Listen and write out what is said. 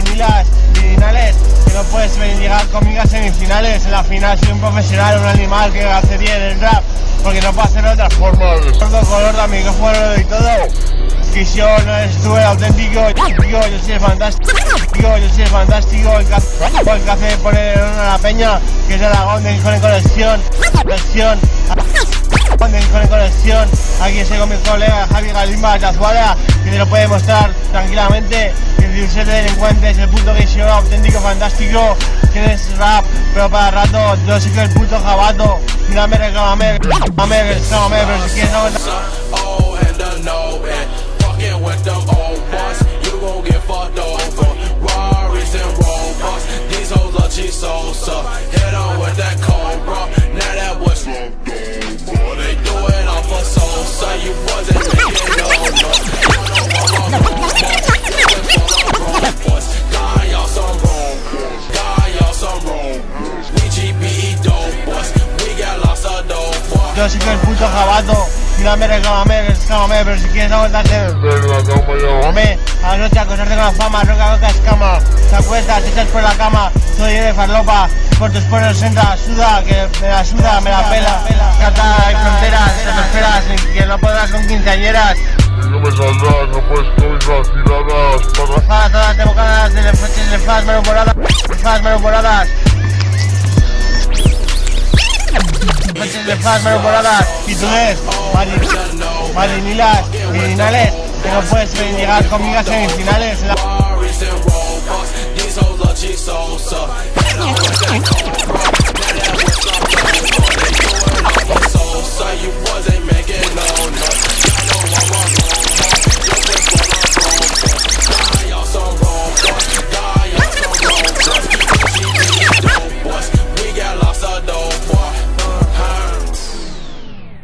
Marinilas, Virinales, que no puedes llegar conmigo a semifinales. En la final soy un profesional, un animal que hace bien el rap, porque no puedo hacerlo de otra forma. Todo color de micrófono y todo. Que yo no eres tú el auténtico, yo soy el fantástico, yo soy el fantástico, el que hace poner en la peña, que es Aragón de Gijón en conexión, de conexión. Aquí estoy con mi colega Javi Galimba de Azuara, que te lo puede mostrar tranquilamente. El ser de delincuentes, el puto que yo, auténtico, fantástico, tienes rap, pero para rato, yo soy que el puto jabato. Mírame, reclámame, pero si quieres no... With them old boys, you gon' get fucked over. Rarries and robots, these hoes are cheap so hit on with that Cobra, now that was boy, they do it off a Sosa. You wasn't making no God, y'all some wrong boys. We GBE dope boys, we got lots of dope boys. Yo soy que el puto jabato. Mírame, reclámame, pero si quieres aguantarte. Hombre, a la noche acostarte con la fama, roca, coca, escama. Te acuestas, te echas por la cama, soy de farlopa, por tus poros entra, suda, que me la suda, me la pela. Cata, hay fronteras, te esperas, que no podrás con quinceañeras. No me saldrás, no puedes comer vaciladas. Todas bocadas de lefas manopoladas, lefas manopoladas, y tú ves, Marinilas, Virinales, que no puedes llegar conmigo a semifinales.